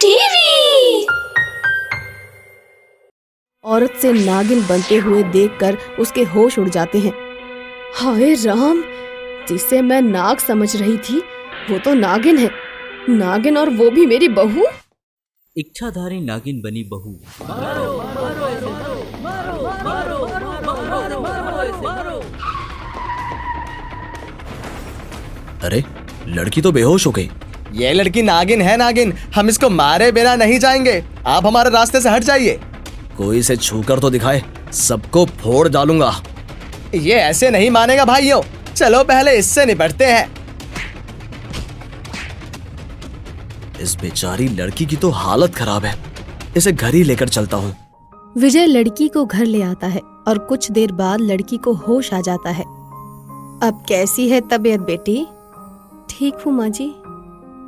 TV. औरत से नागिन बनते हुए देखकर उसके होश उड़ जाते हैं। हाय राम, जिसे मैं नाग समझ रही थी वो तो नागिन है। नागिन, और वो भी मेरी बहू। इच्छाधारी नागिन बनी बहू। अरे लड़की तो बेहोश हो गई। ये लड़की नागिन है नागिन, हम इसको मारे बिना नहीं जाएंगे। आप हमारे रास्ते से हट जाइए। कोई इसे छूकर तो दिखाए, सबको फोड़ डालूंगा। ये ऐसे नहीं मानेगा भाइयों, चलो पहले इससे निपटते हैं। इस बेचारी लड़की की तो हालत खराब है, इसे घर ही लेकर चलता हूँ। विजय लड़की को घर ले आता है और कुछ देर बाद लड़की को होश आ जाता है। अब कैसी है तबीयत बेटी? ठीक हूँ माँ जी।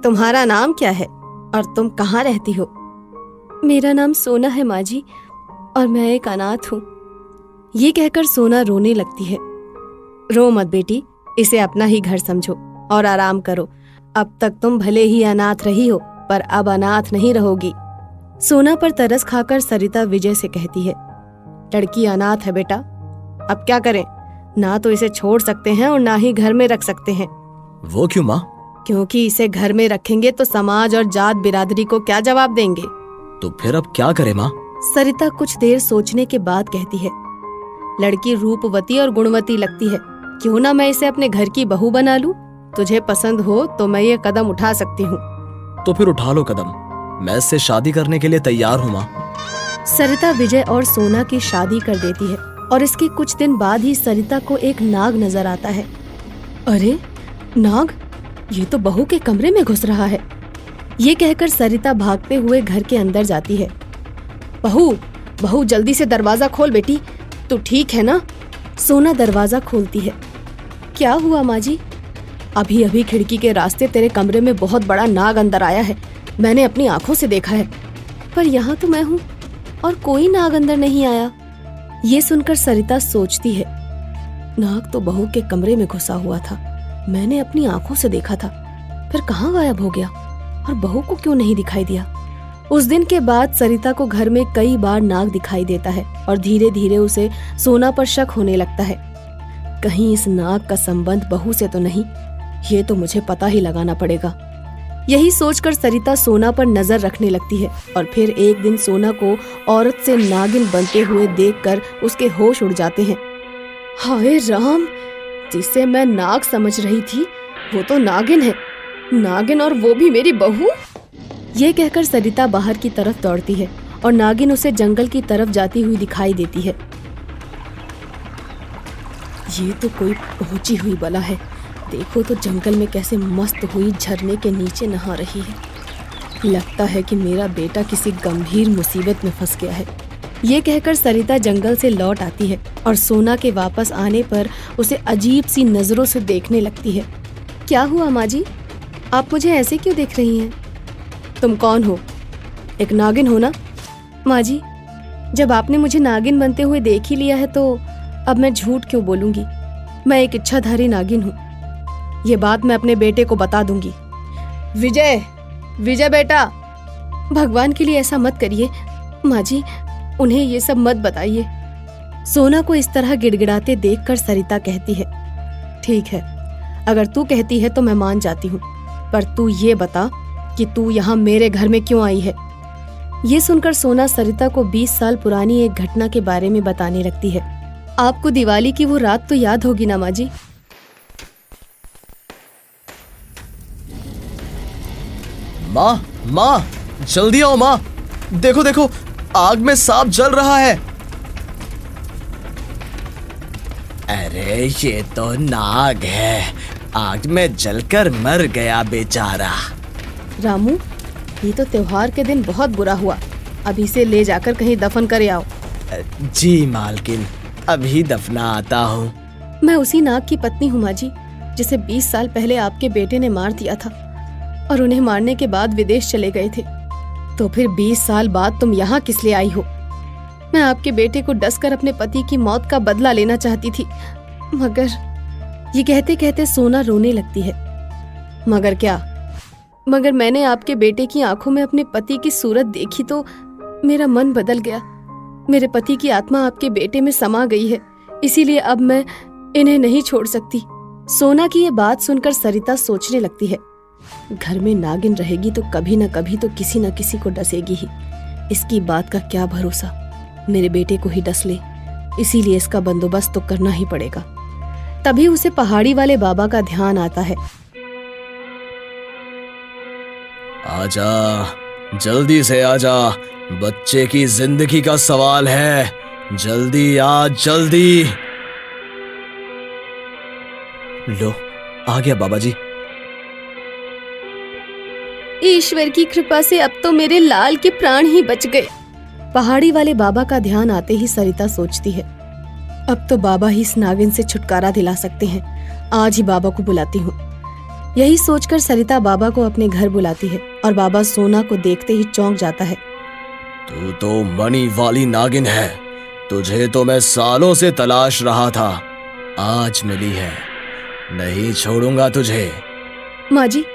तुम्हारा नाम क्या है और तुम कहाँ रहती हो? मेरा नाम सोना है माँ जी, और मैं एक अनाथ हूँ। ये कहकर सोना रोने लगती है। रो मत बेटी, इसे अपना ही घर समझो और आराम करो। अब तक तुम भले ही अनाथ रही हो, पर अब अनाथ नहीं रहोगी। सोना पर तरस खाकर सरिता विजय से कहती है, लड़की अनाथ है बेटा, अब क्या करें? ना तो इसे छोड़ सकते हैं और ना ही घर में रख सकते हैं। वो क्यों माँ? क्योंकि इसे घर में रखेंगे तो समाज और जात बिरादरी को क्या जवाब देंगे? तो फिर अब क्या करे माँ? सरिता कुछ देर सोचने के बाद कहती है, लड़की रूपवती और गुणवती लगती है, क्यों ना मैं इसे अपने घर की बहू बना लूं? तुझे पसंद हो तो मैं ये कदम उठा सकती हूँ। तो फिर उठा लो कदम, मैं इससे शादी करने के लिए तैयार हूँ माँ। सरिता विजय और सोना की शादी कर देती है और इसके कुछ दिन बाद ही सरिता को एक नाग नजर आता है। अरे नाग, ये तो बहू के कमरे में घुस रहा है। ये कहकर सरिता भागते हुए घर के अंदर जाती है। बहू, बहू जल्दी से दरवाजा खोल बेटी, तू ठीक है ना? सोना दरवाजा खोलती है। क्या हुआ माँ जी? अभी अभी खिड़की के रास्ते तेरे कमरे में बहुत बड़ा नाग अंदर आया है, मैंने अपनी आंखों से देखा है। पर यहाँ तो मैं हूँ और कोई नाग अंदर नहीं आया। ये सुनकर सरिता सोचती है, नाग तो बहू के कमरे में घुसा हुआ था, मैंने अपनी आंखों से देखा था, फिर कहाँ गायब हो गया और बहू को क्यों नहीं दिखाई दिया? उस दिन के बाद सरिता को घर में कई बार नाग दिखाई देता है और धीरे धीरे उसे सोना पर शक होने लगता है। कहीं इस नाग का संबंध बहू से तो नहीं? ये तो मुझे पता ही लगाना पड़ेगा। यही सोचकर सरिता सोना पर नजर रखने लगती है और फिर एक दिन सोना को औरत से नागिन बनते हुए देखकर उसके होश उड़ जाते हैं। हाय राम, जिसे मैं नाग समझ रही थी वो तो नागिन है। नागिन, और वो भी मेरी बहू। ये कहकर सरिता बाहर की तरफ दौड़ती है और नागिन उसे जंगल की तरफ जाती हुई दिखाई देती है। ये तो कोई पहुंची हुई बला है, देखो तो जंगल में कैसे मस्त हुई झरने के नीचे नहा रही है। लगता है कि मेरा बेटा किसी गंभीर मुसीबत में फंस गया है। ये कहकर सरिता जंगल से लौट आती है और सोना के वापस आने पर उसे अजीब सी नजरों से देखने लगती है। क्या हुआ माँ जी, आप मुझे ऐसे क्यों देख रही हैं? तुम कौन हो? एक नागिन हो ना? माँ जी, जब आपने मुझे नागिन बनते हुए देख ही लिया है तो अब मैं झूठ क्यों बोलूंगी? मैं एक इच्छाधारी नागिन हूँ। ये बात मैं अपने बेटे को बता दूंगी। विजय, विजय बेटा, भगवान के लिए ऐसा मत करिए माँ जी, उन्हें ये सब मत बताइए। सोना को इस तरह गिड़गिड़ाते देखकर सरिता कहती है, ठीक है, अगर तू कहती है तो मैं मान जाती हूँ, पर तू ये बता कि तू यहाँ मेरे घर में क्यों आई है? ये सुनकर सोना सरिता को 20 साल पुरानी एक घटना के बारे में बताने लगती है। आपको दिवाली की वो रात तो याद होगी ना माँ जी? माँ, माँ, जल्दी आओ माँ, देखो देखो, आग में सांप जल रहा है। अरे ये तो नाग है, आग में जलकर मर गया बेचारा। रामू, ये तो त्योहार के दिन बहुत बुरा हुआ, अभी से ले जाकर कहीं दफन कर आओ। जी मालकिन, अभी दफना आता हूँ। मैं उसी नाग की पत्नी हूँ माँ जी, जिसे 20 साल पहले आपके बेटे ने मार दिया था और उन्हें मारने के बाद विदेश चले गए थे। तो फिर 20 साल बाद तुम यहाँ किस लिए आई हो? मैं आपके बेटे को डसकर अपने पति की मौत का बदला लेना चाहती थी, मगर। ये कहते कहते सोना रोने लगती है। मगर क्या? मगर मैंने आपके बेटे की आंखों में अपने पति की सूरत देखी तो मेरा मन बदल गया। मेरे पति की आत्मा आपके बेटे में समा गई है, इसीलिए अब मैं इन्हें नहीं छोड़ सकती। सोना की ये बात सुनकर सरिता सोचने लगती है, घर में नागिन रहेगी तो कभी न कभी तो किसी न किसी को डसेगी ही। इसकी बात का क्या भरोसा, मेरे बेटे को ही डस ले, इसीलिए इसका बंदोबस्त तो करना ही पड़ेगा। तभी उसे पहाड़ी वाले बाबा का ध्यान आता है। आजा, जल्दी से आजा, बच्चे की जिंदगी का सवाल है, जल्दी आ जल्दी। लो, आ गया बाबा जी। ईश्वर की कृपा से अब तो मेरे लाल के प्राण ही बच गए। पहाड़ी वाले बाबा का ध्यान आते ही सरिता सोचती है, अब तो बाबा ही इस नागिन से छुटकारा दिला सकते हैं। आज ही बाबा को बुलाती हूँ। यही सोचकर सरिता बाबा को अपने घर बुलाती है और बाबा सोना को देखते ही चौंक जाता है। तू तो मणि वाली नागिन है, तुझे तो मैं सालों से तलाश रहा था, आज मिली है, नहीं छोड़ूंगा तुझे। माँ जी,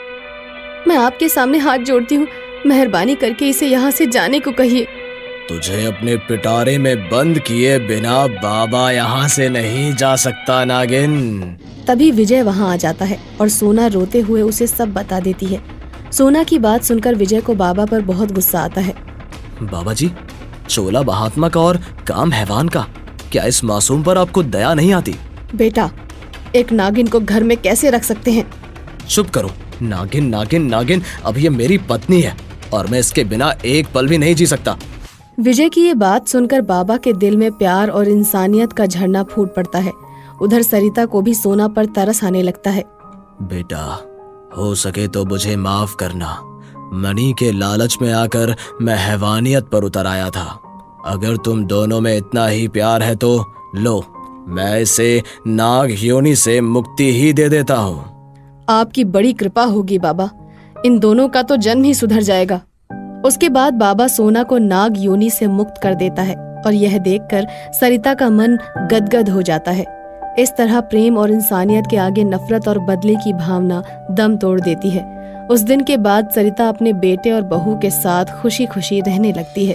मैं आपके सामने हाथ जोड़ती हूँ, मेहरबानी करके इसे यहाँ से जाने को कहिए। तुझे अपने पिटारे में बंद किए बिना बाबा यहाँ से नहीं जा सकता नागिन। तभी विजय वहाँ आ जाता है और सोना रोते हुए उसे सब बता देती है। सोना की बात सुनकर विजय को बाबा पर बहुत गुस्सा आता है। बाबा जी, चोला महात्मा का और काम हैवान का, क्या इस मासूम पर आपको दया नहीं आती? बेटा, एक नागिन को घर में कैसे रख सकते हैं? चुप करो। नागिन नागिन नागिन, अब ये मेरी पत्नी है और मैं इसके बिना एक पल भी नहीं जी सकता। विजय की ये बात सुनकर बाबा के दिल में प्यार और इंसानियत का झरना फूट पड़ता है। उधर सरिता को भी सोना पर तरस आने लगता है। बेटा, हो सके तो मुझे माफ करना। मणि के लालच में आकर मैं हैवानियत पर उतर आया था। अगर तुम दोनों में इतना ही प्यार है तो लो, मैं इसे नाग योनि से मुक्ति ही दे देता हूँ। आपकी बड़ी कृपा होगी बाबा, इन दोनों का तो जन्म ही सुधर जाएगा। उसके बाद बाबा सोना को नाग योनि से मुक्त कर देता है और यह देखकर सरिता का मन गदगद हो जाता है। इस तरह प्रेम और इंसानियत के आगे नफरत और बदले की भावना दम तोड़ देती है। उस दिन के बाद सरिता अपने बेटे और बहू के साथ खुशी खुशी रहने लगती है।